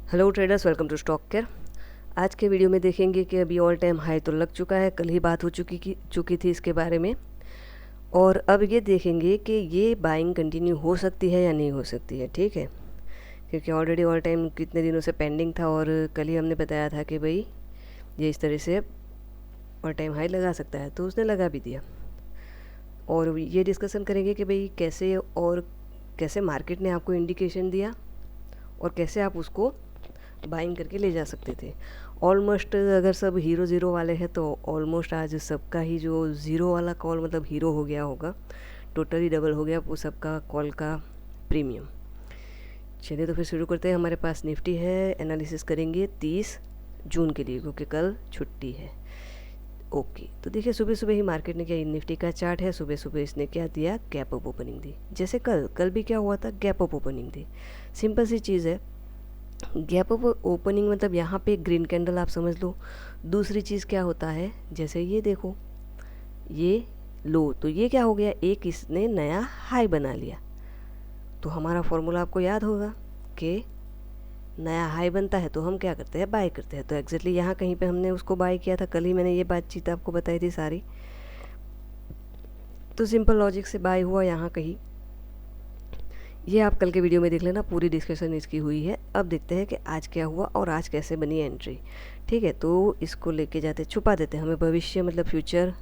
Hello traders, welcome to stock care. आज के video में देखेंगे कि अभी ऑल टाइम हाई तो लग चुका है, कल ही बात हो चुकी थी इसके बारे में। और अब ये देखेंगे कि ये बाइंग कंटिन्यू हो सकती है या नहीं हो सकती है, ठीक है। क्योंकि ऑलरेडी ऑल टाइम कितने दिनों से पेंडिंग था और कल ही हमने बताया था कि भाई ये इस तरह से ऑल टाइम हाई लगा सकता है, तो उसने लगा भी दिया। और ये डिस्कशन करेंगे कि भाई कैसे मार्केट ने आपको इंडिकेशन दिया और कैसे आप उसको बाइंग करके ले जा सकते थे। ऑलमोस्ट अगर सब हीरो ज़ीरो वाले हैं तो ऑलमोस्ट आज सबका ही जो ज़ीरो वाला कॉल मतलब हीरो हो गया होगा, टोटली डबल हो गया वो सबका कॉल का प्रीमियम। चलिए तो फिर शुरू करते हैं। हमारे पास निफ्टी है, एनालिसिस करेंगे 30 जून के लिए क्योंकि कल छुट्टी है। ओके, तो देखिए सुबह सुबह ही मार्केट ने क्या, निफ्टी का चार्ट है, सुबह सुबह इसने क्या दिया, गैप अप ओपनिंग दी। जैसे कल भी क्या हुआ था, गैप अप ओपनिंग दी। सिंपल सी चीज़ है, गैप अप ओपनिंग मतलब यहाँ पे ग्रीन कैंडल आप समझ लो। दूसरी चीज़ क्या होता है, जैसे ये देखो ये लो, तो ये क्या हो गया, एक इसने नया हाई बना लिया। तो हमारा फॉर्मूला आपको याद होगा कि नया हाई बनता है तो हम क्या करते हैं, बाय करते हैं। तो एग्जैक्टली यहाँ कहीं पे हमने उसको बाय किया था, कल ही मैंने ये बातचीत आपको बताई थी सारी। तो सिंपल लॉजिक से बाय हुआ यहाँ कहीं। ये आप कल के वीडियो में देख लेना, पूरी डिस्कशन इसकी हुई है। अब देखते हैं कि आज क्या हुआ और आज कैसे बनी एंट्री, ठीक है। तो इसको लेके जाते छुपा देते, हमें भविष्य मतलब फ्यूचर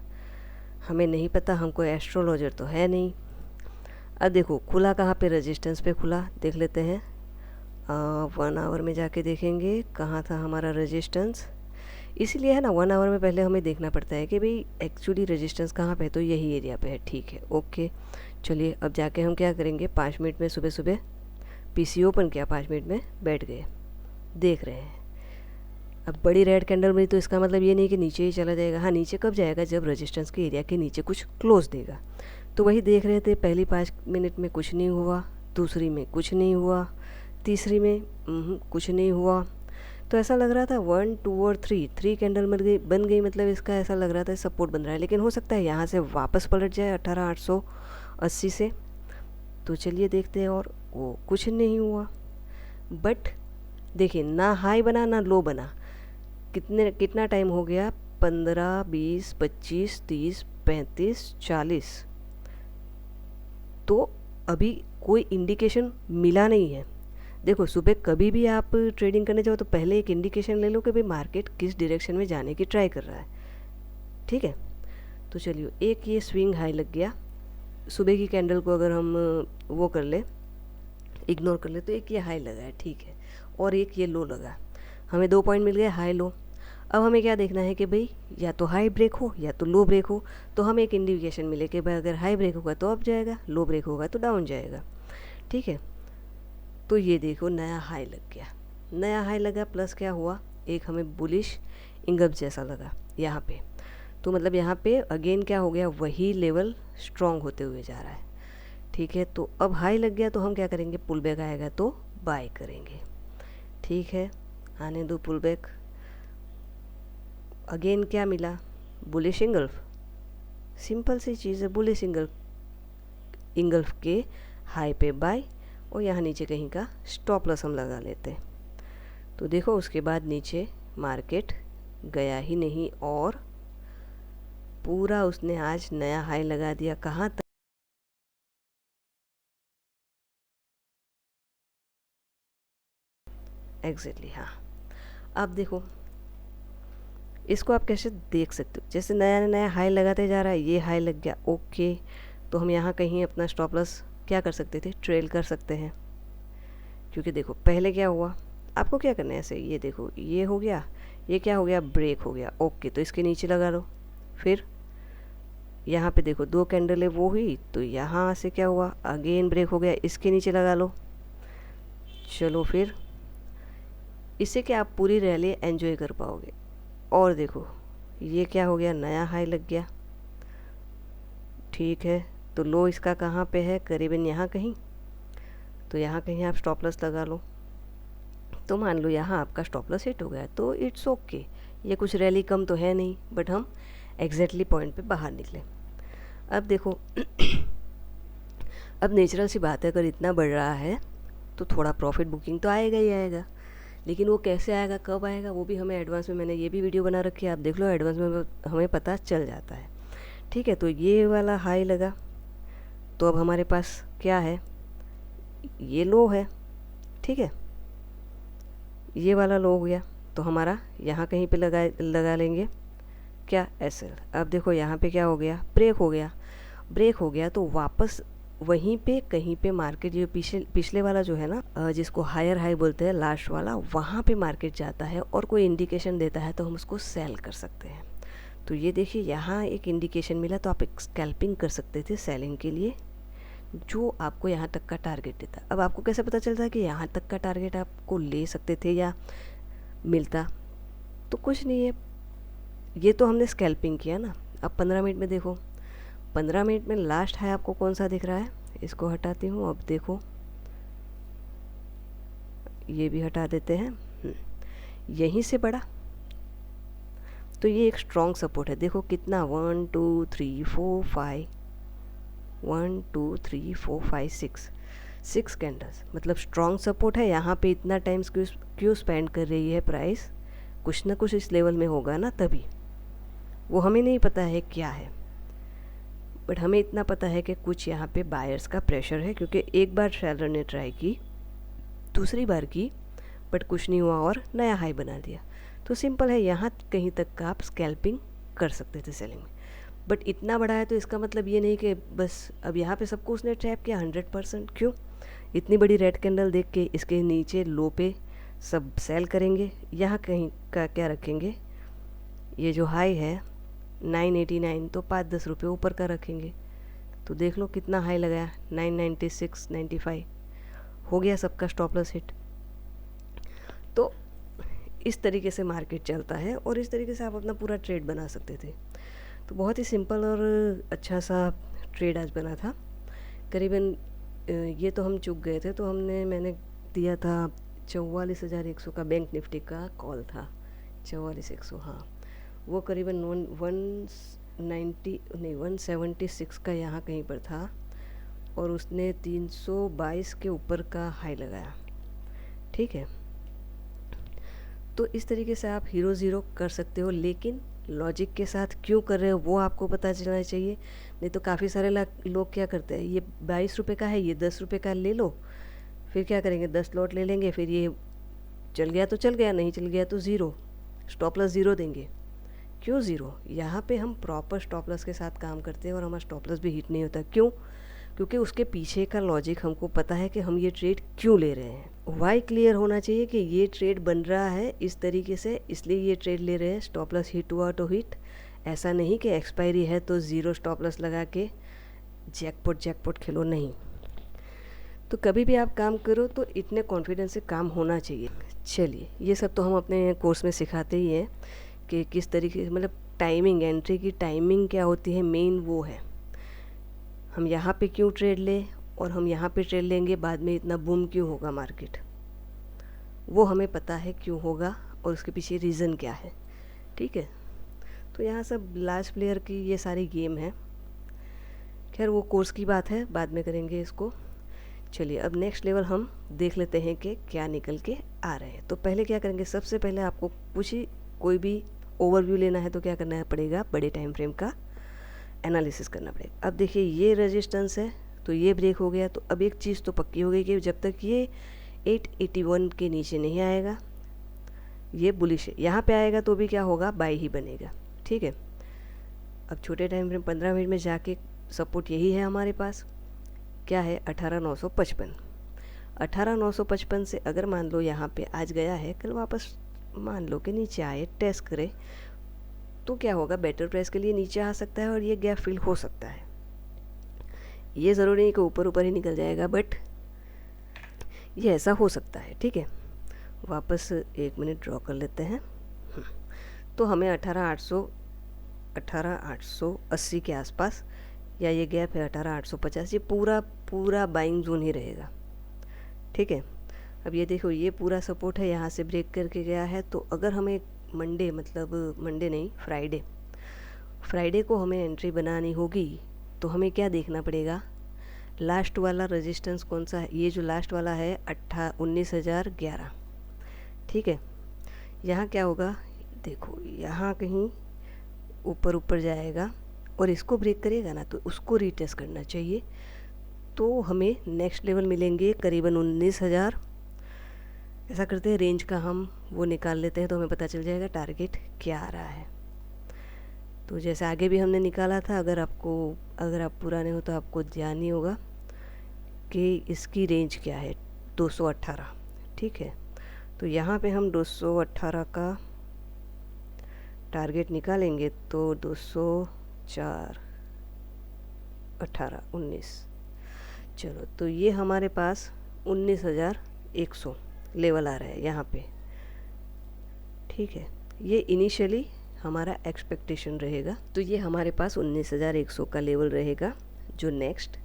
हमें नहीं पता, हमको एस्ट्रोलॉजर तो है नहीं। अब देखो खुला कहाँ पे, रेजिस्टेंस पे खुला, देख लेते हैं। 1 आवर में जाके देखेंगे कहाँ था हमारा रेजिस्टेंस। इसीलिए है ना, 1 आवर में पहले हमें देखना पड़ता है कि भाई एक्चुअली रेजिस्टेंस कहाँ पे है, तो यही एरिया पे है, ठीक है, ओके। चलिए अब जाके हम क्या करेंगे, 5 मिनट में सुबह सुबह पीसी ओपन किया, 5 मिनट में बैठ गए, देख रहे हैं। अब बड़ी रेड कैंडल मिली तो इसका मतलब ये नहीं कि नीचे ही चला जाएगा। हाँ, नीचे कब जाएगा, जब रेजिस्टेंस के एरिया के नीचे कुछ क्लोज देगा। तो वही देख रहे थे, पहली 5 मिनट में कुछ नहीं हुआ, दूसरी में कुछ नहीं हुआ, तीसरी में कुछ नहीं हुआ। तो ऐसा लग रहा था 1 2 और 3 कैंडल बन गई, मतलब इसका ऐसा लग रहा था सपोर्ट बन रहा है। लेकिन हो सकता है यहाँ से वापस पलट जाए 18,880 से। तो चलिए देखते हैं, और वो कुछ नहीं हुआ। बट देखिए, ना हाई बना ना लो बना। कितना टाइम हो गया, 15 20 25 30 35 40। तो अभी कोई इंडिकेशन मिला नहीं है। देखो सुबह कभी भी आप ट्रेडिंग करने जाओ तो पहले एक इंडिकेशन ले लो कि भाई मार्केट किस डायरेक्शन में जाने की ट्राई कर रहा है, ठीक है। तो चलिए, एक ये स्विंग हाई लग गया। सुबह की कैंडल को अगर हम वो कर ले, इग्नोर कर ले, तो एक ये हाई लगा है, ठीक है, और एक ये लो लगा। हमें 2 पॉइंट मिल गए, हाई लो। अब हमें क्या देखना है कि भाई या तो हाई ब्रेक हो या तो लो ब्रेक हो। तो हमें एक इंडिकेशन मिले कि भाई अगर हाई ब्रेक होगा तो अप जाएगा, लो ब्रेक होगा तो डाउन जाएगा, ठीक है। तो ये देखो नया हाई लग गया, नया हाई लगा, प्लस क्या हुआ, एक हमें बुलिश इंगल्फ जैसा लगा यहाँ पे। तो मतलब यहाँ पे अगेन क्या हो गया, वही लेवल स्ट्रॉन्ग होते हुए जा रहा है, ठीक है। तो अब हाई लग गया तो हम क्या करेंगे, पुल बैक आएगा तो बाय करेंगे, ठीक है। आने दो पुल बैक। अगेन क्या मिला, बुलिश इंगल्फ। सिंपल सी चीज़ है, बुलिश इंगल्फ के हाई पे बाय, और यहाँ नीचे कहीं का स्टॉप लॉस हम लगा लेते हैं। तो देखो उसके बाद नीचे मार्केट गया ही नहीं और पूरा उसने आज नया हाई लगा दिया। कहाँ तक, एग्जैक्टली, हाँ। अब देखो इसको आप कैसे देख सकते हो, जैसे नया नया हाई लगाते जा रहा है, ये हाई लग गया, ओके। तो हम यहाँ कहीं अपना स्टॉप लॉस क्या कर सकते थे, ट्रेल कर सकते हैं। क्योंकि देखो पहले क्या हुआ, आपको क्या करना है, ऐसे ये देखो, ये हो गया, ये क्या हो गया, ब्रेक हो गया, ओके। तो इसके नीचे लगा लो। फिर यहाँ पे देखो 2 कैंडल वो हुई, तो यहाँ से क्या हुआ, अगेन ब्रेक हो गया, इसके नीचे लगा लो। चलो फिर इससे क्या आप पूरी रैली एंजॉय कर पाओगे। और देखो ये क्या हो गया, नया हाई लग गया, ठीक है। तो लो इसका कहाँ पे है, करीबन यहाँ कहीं। तो यहाँ कहीं आप स्टॉप लॉस लगा लो। तो मान लो यहाँ आपका स्टॉप लॉस हिट हो गया तो इट्स ओके, ये कुछ रैली कम तो है नहीं, बट हम एग्जैक्टली पॉइंट पे बाहर निकले। अब देखो अब नेचुरल सी बात है, अगर इतना बढ़ रहा है तो थोड़ा प्रॉफिट बुकिंग तो आएगा ही आएगा। लेकिन वो कैसे आएगा, कब आएगा, वो भी हमें एडवांस में, मैंने ये भी वीडियो बना रखी है, आप देख लो, एडवांस में हमें पता चल जाता है। ठीक है, तो ये वाला हाई लगा, तो अब हमारे पास क्या है, ये लो है। ठीक है, ये वाला लो हो गया, तो हमारा यहाँ कहीं पे लगा लेंगे क्या, एसएल। अब देखो यहाँ पे क्या हो गया, ब्रेक हो गया। ब्रेक हो गया तो वापस वहीं पे कहीं पे मार्केट, जो पिछले वाला जो है ना, जिसको हायर हाई बोलते हैं, लास्ट वाला, वहाँ पे मार्केट जाता है और कोई इंडिकेशन देता है तो हम उसको सेल कर सकते हैं। तो ये देखिए यहाँ एक इंडिकेशन मिला, तो आप एक स्कैल्पिंग कर सकते थे सेलिंग के लिए, जो आपको यहाँ तक का टारगेट देता। अब आपको कैसे पता चलता है कि यहाँ तक का टारगेट आपको ले सकते थे या मिलता, तो कुछ नहीं है, ये तो हमने स्कैल्पिंग किया ना। अब 15 मिनट में देखो, 15 मिनट में लास्ट हाई आपको कौन सा दिख रहा है, इसको हटाती हूँ। अब देखो ये भी हटा देते हैं, यहीं से बढ़ा, तो ये एक स्ट्रॉन्ग सपोर्ट है। देखो कितना, 1 2 3 4 5, 1 2 3 4 5 6 कैंडल्स, मतलब स्ट्रॉन्ग सपोर्ट है। यहाँ पे इतना टाइम क्यों स्पेंड कर रही है प्राइस, कुछ ना कुछ इस लेवल में होगा ना, तभी। वो हमें नहीं पता है क्या है, बट हमें इतना पता है कि कुछ यहाँ पे बायर्स का प्रेशर है, क्योंकि एक बार सेलर ने ट्राई की, दूसरी बार की, बट कुछ नहीं हुआ और नया हाई बना दिया। तो सिंपल है, यहाँ कहीं तक का आप स्कैल्पिंग कर सकते थे सेलिंग में। बट इतना बड़ा है तो इसका मतलब ये नहीं कि बस अब यहाँ पे सबको उसने ट्रैप किया 100%। क्यों, इतनी बड़ी रेड कैंडल देख के इसके नीचे लो पे सब सेल करेंगे। यहाँ कहीं का क्या रखेंगे, ये जो हाई है 989, तो 5-10 रुपये ऊपर का रखेंगे। तो देख लो कितना हाई लगाया, 996, 95 हो गया सबका स्टॉप लॉस हिट। तो इस तरीके से मार्केट चलता है और इस तरीके से आप अपना पूरा ट्रेड बना सकते थे। तो बहुत ही सिंपल और अच्छा सा ट्रेड आज बना था। करीबन ये तो हम चूक गए थे, तो मैंने दिया था 44,100 का, बैंक निफ्टी का कॉल था 44,100, हाँ, वो करीबन 176 का यहाँ कहीं पर था, और उसने 322 के ऊपर का हाई लगाया। ठीक है, तो इस तरीके से आप हीरो ज़ीरो कर सकते हो, लेकिन लॉजिक के साथ क्यों कर रहे हो वो आपको पता चलना चाहिए। नहीं तो काफ़ी सारे लोग क्या करते हैं, ये 22 रुपये का है, ये 10 रुपये का ले लो, फिर क्या करेंगे, 10 लॉट ले लेंगे, फिर ये चल गया तो चल गया, नहीं चल गया तो ज़ीरो, स्टॉप लॉस ज़ीरो देंगे। क्यों ज़ीरो, यहाँ पे हम प्रॉपर स्टॉप लॉस के साथ काम करते हैं और हमारा स्टॉप लॉस भी हिट नहीं होता। क्यों, क्योंकि उसके पीछे का लॉजिक हमको पता है कि हम ये ट्रेड क्यों ले रहे हैं। वाई क्लियर होना चाहिए कि ये ट्रेड बन रहा है इस तरीके से, इसलिए ये ट्रेड ले रहे हैं। स्टॉप लॉस हिट हुआ तो हिट, ऐसा नहीं कि एक्सपायरी है तो ज़ीरो स्टॉप लॉस लगा के जैकपॉट खेलो, नहीं। तो कभी भी आप काम करो तो इतने कॉन्फिडेंस से काम होना चाहिए। चलिए, ये सब तो हम अपने कोर्स में सिखाते ही हैं कि किस तरीके से, मतलब टाइमिंग, एंट्री की टाइमिंग क्या होती है, मेन वो है। हम यहाँ पे क्यों ट्रेड लें और हम यहाँ पे ट्रेड लेंगे, बाद में इतना बूम क्यों होगा मार्केट, वो हमें पता है क्यों होगा और उसके पीछे रीज़न क्या है। ठीक है, तो यहाँ सब लार्ज प्लेयर की ये सारी गेम है। खैर वो कोर्स की बात है, बाद में करेंगे इसको। चलिए अब नेक्स्ट लेवल हम देख लेते हैं कि क्या निकल के आ रहे हैं। तो पहले क्या करेंगे, सबसे पहले आपको कुछ ही कोई भी ओवरव्यू लेना है तो क्या करना पड़ेगा, बड़े टाइम फ्रेम का एनालिसिस करना पड़ेगा। अब देखिए ये रेजिस्टेंस है, तो ये ब्रेक हो गया, तो अब एक चीज़ तो पक्की हो गई कि जब तक ये 881 के नीचे नहीं आएगा, ये बुलिश है। यहाँ पे आएगा तो भी क्या होगा, बाई ही बनेगा। ठीक है, अब छोटे टाइम फ्रेम 15 मिनट में जाके सपोर्ट यही है हमारे पास, क्या है, 18,955। 18,955 से अगर मान लो यहाँ पे आज गया है, कल वापस मान लो कि नीचे आए, टेस्ट करे, तो क्या होगा, बेटर प्राइस के लिए नीचे आ सकता है और ये गैप फिल हो सकता है। ये ज़रूरी नहीं कि ऊपर ऊपर ही निकल जाएगा, बट ये ऐसा हो सकता है। ठीक है, वापस 1 मिनट ड्रॉ कर लेते हैं। तो हमें 18,880 के आसपास, या ये गैप है 18,850, ये पूरा बाइंग जोन ही रहेगा। ठीक है, अब ये देखो ये पूरा सपोर्ट है, यहाँ से ब्रेक करके गया है। तो अगर हमें फ्राइडे को हमें एंट्री बनानी होगी, तो हमें क्या देखना पड़ेगा, लास्ट वाला रेजिस्टेंस कौन सा है, ये जो लास्ट वाला है 19,011। ठीक है। यहाँ क्या होगा, देखो यहाँ कहीं ऊपर ऊपर जाएगा और इसको ब्रेक करेगा ना तो उसको रीटेस्ट करना चाहिए। तो हमें नेक्स्ट लेवल मिलेंगे करीबन 19,000। ऐसा करते हैं, रेंज का हम वो निकाल लेते हैं तो हमें पता चल जाएगा टारगेट क्या आ रहा है। तो जैसे आगे भी हमने निकाला था, अगर आप पुराने हो तो आपको ध्यान ही होगा कि इसकी रेंज क्या है, 218। ठीक है, तो यहाँ पे हम 218 का टारगेट निकालेंगे तो 204 18 19, चलो तो ये हमारे पास 19,100 लेवल आ रहा है यहाँ पे। ठीक है, ये इनिशियली हमारा एक्सपेक्टेशन रहेगा। तो ये हमारे पास 19,100 का लेवल रहेगा, जो नेक्स्ट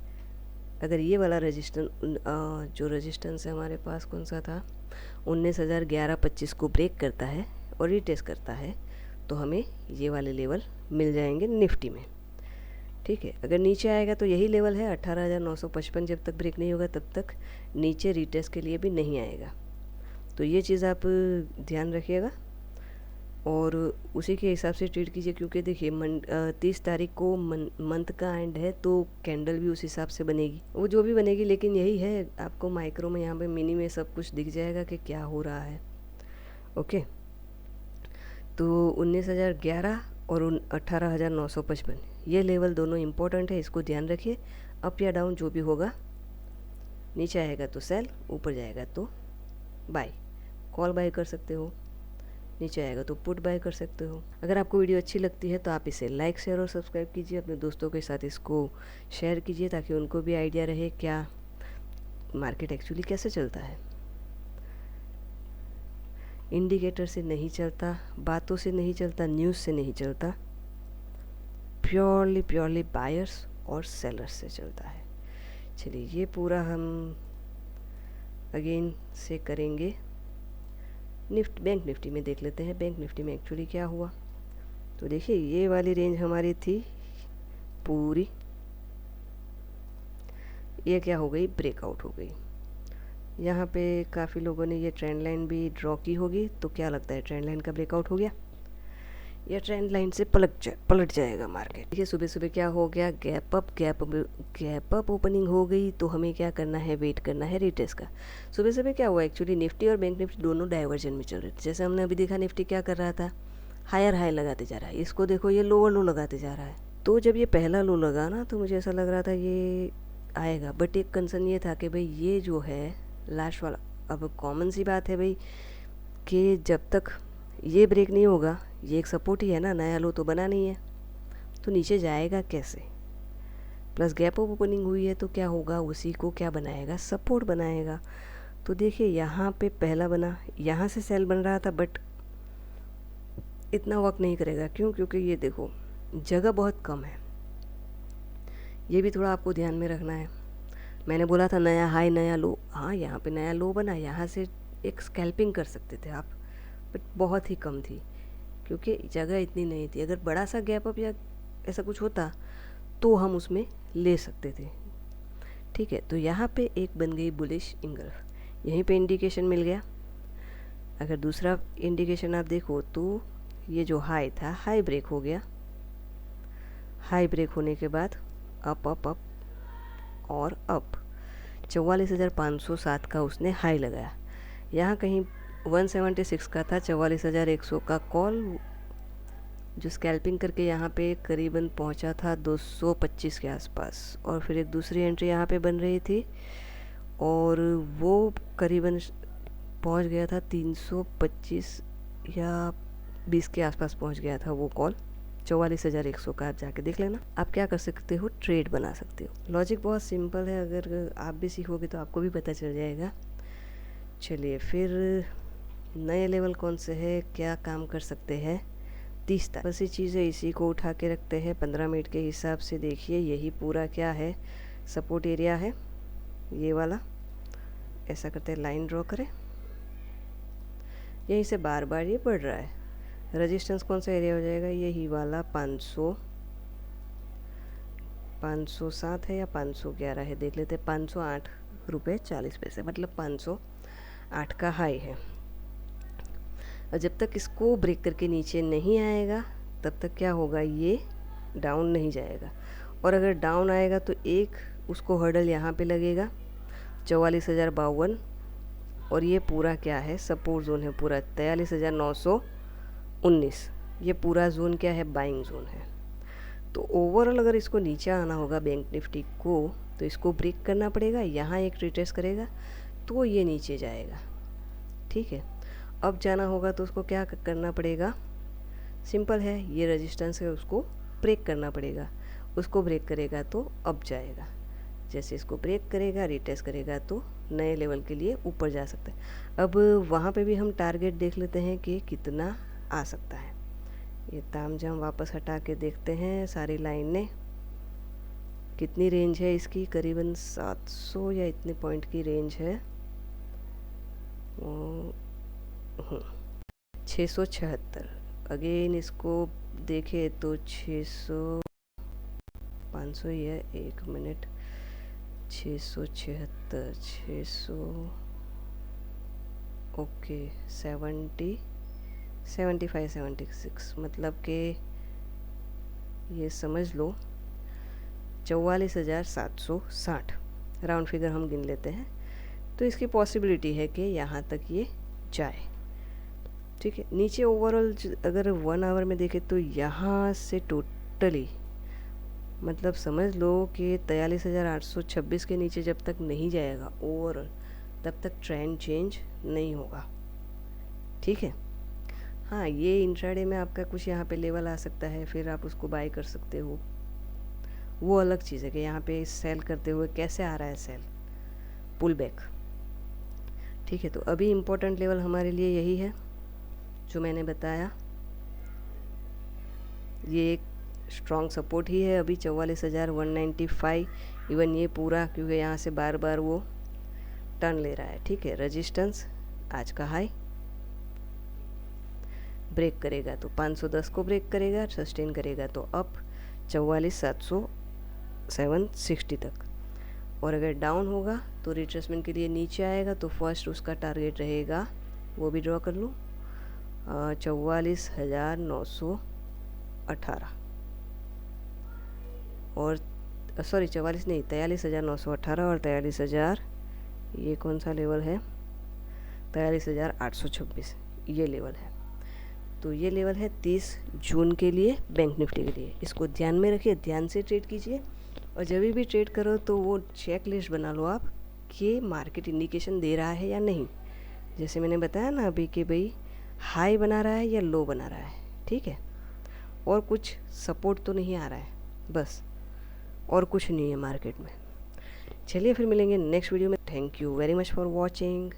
अगर ये वाला जो रेजिस्टेंस है हमारे पास कौन सा था, 19,011-25 को ब्रेक करता है और रीटेस्ट करता है तो हमें ये वाले लेवल मिल जाएंगे निफ्टी में। ठीक है, अगर नीचे आएगा तो यही लेवल है 18,955, जब तक ब्रेक नहीं होगा तब तक नीचे रीटेस्ट के लिए भी नहीं आएगा। तो ये चीज़ आप ध्यान रखिएगा और उसी के हिसाब से ट्रेड कीजिए, क्योंकि देखिए 30 तारीख को मंथ का एंड है तो कैंडल भी उस हिसाब से बनेगी, वो जो भी बनेगी। लेकिन यही है, आपको माइक्रो में यहाँ पे मिनी में सब कुछ दिख जाएगा कि क्या हो रहा है। ओके, तो 19,011 और 18,955 ये लेवल दोनों इम्पोर्टेंट है, इसको ध्यान रखिए। अप या डाउन जो भी होगा, नीचे आएगा तो सेल, ऊपर जाएगा तो बाय, कॉल बाय कर सकते हो, नीचे आएगा तो पुट बाय कर सकते हो। अगर आपको वीडियो अच्छी लगती है तो आप इसे लाइक शेयर और सब्सक्राइब कीजिए, अपने दोस्तों के साथ इसको शेयर कीजिए ताकि उनको भी आइडिया रहे क्या मार्केट एक्चुअली कैसे चलता है। इंडिकेटर से नहीं चलता, बातों से नहीं चलता, न्यूज़ से नहीं चलता, प्योरली बायर्स और सेलर्स से चलता है। चलिए, ये पूरा हम अगेन से करेंगे। बैंक निफ्टी में देख लेते हैं, बैंक निफ्टी में एक्चुअली क्या हुआ। तो देखिए, ये वाली रेंज हमारी थी पूरी, ये क्या हो गई, ब्रेकआउट हो गई। यहाँ पे काफ़ी लोगों ने ये ट्रेंड लाइन भी ड्रॉ की होगी, तो क्या लगता है ट्रेंड लाइन का ब्रेकआउट हो गया या ट्रेंड लाइन से पलट जाएगा मार्केट। देखिए, सुबह सुबह क्या हो गया, गैप अप ओपनिंग हो गई। तो हमें क्या करना है, वेट करना है रिटेस्ट का। सुबह सुबह क्या हुआ, एक्चुअली निफ्टी और बैंक निफ्टी दोनों डाइवर्जन में चल रहे थे। जैसे हमने अभी देखा, निफ्टी क्या कर रहा था, हायर हाई लगाते जा रहा है, इसको देखो ये लोअर लो लगाते जा रहा है। तो जब ये पहला लो लगा ना, तो मुझे ऐसा लग रहा था ये आएगा, बट एक कंसर्न ये था कि भाई ये जो है लास्ट वाला, अब कॉमन सी बात है भाई कि जब तक ये ब्रेक नहीं होगा, ये एक सपोर्ट ही है ना, नया लो तो बना नहीं है, तो नीचे जाएगा कैसे। प्लस गैप ऑफ ओपनिंग हुई है तो क्या होगा, उसी को क्या बनाएगा, सपोर्ट बनाएगा। तो देखिए, यहाँ पे पहला बना, यहाँ से सेल बन रहा था, बट इतना वर्क नहीं करेगा। क्यों, क्योंकि ये देखो जगह बहुत कम है, ये भी थोड़ा आपको ध्यान में रखना है। मैंने बोला था नया हाई नया लो, हाँ यहाँ पे नया लो बना, यहाँ से एक स्कैल्पिंग कर सकते थे आप, बट बहुत ही कम थी क्योंकि जगह इतनी नहीं थी। अगर बड़ा सा गैप अप या ऐसा कुछ होता तो हम उसमें ले सकते थे। ठीक है, तो यहाँ पे एक बन गई बुलिश इंगल्फ, यहीं पे इंडिकेशन मिल गया। अगर दूसरा इंडिकेशन आप देखो तो ये जो हाई था, हाई ब्रेक हो गया। हाई ब्रेक होने के बाद अप अप अप और अप 44,507 का उसने हाई लगाया। यहाँ कहीं 176 का था, 44,100 का कॉल, जो स्कैल्पिंग करके यहाँ पे करीबन पहुँचा था 225 के आसपास। और फिर एक दूसरी एंट्री यहाँ पे बन रही थी और वो करीबन पहुँच गया था 325 या 20 के आसपास पहुँच गया था वो कॉल, 44,100 का। आप जाके देख लेना। आप क्या कर सकते हो, ट्रेड बना सकते हो। लॉजिक बहुत सिंपल है, अगर आप भी सीखोगे तो आपको भी पता चल जाएगा। चलिए, फिर नए लेवल कौन से है, क्या काम कर सकते हैं। 30 तारीख बस ये चीज़ है, इसी को उठा के रखते हैं 15 मिनट के हिसाब से। देखिए, यही पूरा क्या है, सपोर्ट एरिया है ये वाला। ऐसा करते हैं, लाइन ड्रॉ करें, यहीं से बार बार ये बढ़ रहा है। रेजिस्टेंस कौन सा एरिया हो जाएगा, यही वाला 507 है या 511 है, देख लेते हैं। 508 रुपये 40 पैसे, मतलब 508 का हाई है। और जब तक इसको ब्रेक करके नीचे नहीं आएगा तब तक क्या होगा, ये डाउन नहीं जाएगा। और अगर डाउन आएगा तो एक उसको हर्डल यहाँ पे लगेगा 44,052, और ये पूरा क्या है, सपोर्ट जोन है पूरा 43,919। ये पूरा जोन क्या है, बाइंग जोन है। तो ओवरऑल अगर इसको नीचे आना होगा बैंक निफ्टी को, तो इसको ब्रेक करना पड़ेगा, यहाँ एक रिट्रेस करेगा तो ये नीचे जाएगा। ठीक है, अब जाना होगा तो उसको क्या करना पड़ेगा, सिंपल है, ये रेजिस्टेंस है उसको ब्रेक करना पड़ेगा। उसको ब्रेक करेगा तो अब जाएगा, जैसे इसको ब्रेक करेगा रिटेस्ट करेगा तो नए लेवल के लिए ऊपर जा सकता है। अब वहाँ पे भी हम टारगेट देख लेते हैं कि कितना आ सकता है। ये तामझाम वापस हटा के देखते हैं सारी लाइनें, कितनी रेंज है इसकी, करीबन 700 या इतने पॉइंट की रेंज है। 676। अगेन इसको देखे तो 600 500 ही है, 1 मिनट, 676 600 ओके 70 75 76, मतलब कि ये समझ लो 44,760 राउंड फिगर हम गिन लेते हैं। तो इसकी पॉसिबिलिटी है कि यहाँ तक ये जाए। ठीक है, नीचे ओवरऑल अगर 1 आवर में देखें तो यहाँ से टोटली मतलब समझ लो कि 43,826 के नीचे जब तक नहीं जाएगा ओवरऑल, तब तक ट्रेंड चेंज नहीं होगा। ठीक है, हाँ ये इंट्राडे में आपका कुछ यहाँ पे लेवल आ सकता है, फिर आप उसको बाय कर सकते हो, वो अलग चीज़ है कि यहाँ पे सेल करते हुए कैसे आ रहा है सेल, पुल बैक। ठीक है, तो अभी इम्पोर्टेंट लेवल हमारे लिए यही है जो मैंने बताया, ये एक स्ट्रॉन्ग सपोर्ट ही है अभी 44,195। इवन ये पूरा, क्योंकि यहाँ से बार बार वो टर्न ले रहा है। ठीक है, रेजिस्टेंस आज का हाई, ब्रेक करेगा तो 510 को ब्रेक करेगा, सस्टेन करेगा तो अप 44,760 तक। और अगर डाउन होगा तो रिट्रेसमेंट के लिए नीचे आएगा तो फर्स्ट उसका टारगेट रहेगा, वो भी ड्रॉ कर लूँ, 44,918 और सॉरी 44 नहीं 43,918 और 43,000, ये कौन सा लेवल है, 43,826 ये लेवल है। तो ये लेवल है 30 जून के लिए बैंक निफ्टी के लिए। इसको ध्यान में रखिए, ध्यान से ट्रेड कीजिए, और जब भी ट्रेड करो तो वो चेक लिस्ट बना लो आप कि मार्केट इंडिकेशन दे रहा है या नहीं। जैसे मैंने बताया ना अभी कि भाई हाई बना रहा है या लो बना रहा है। ठीक है, और कुछ सपोर्ट तो नहीं आ रहा है, बस, और कुछ नहीं है मार्केट में। चलिए फिर मिलेंगे नेक्स्ट वीडियो में। Thank you very much for watching.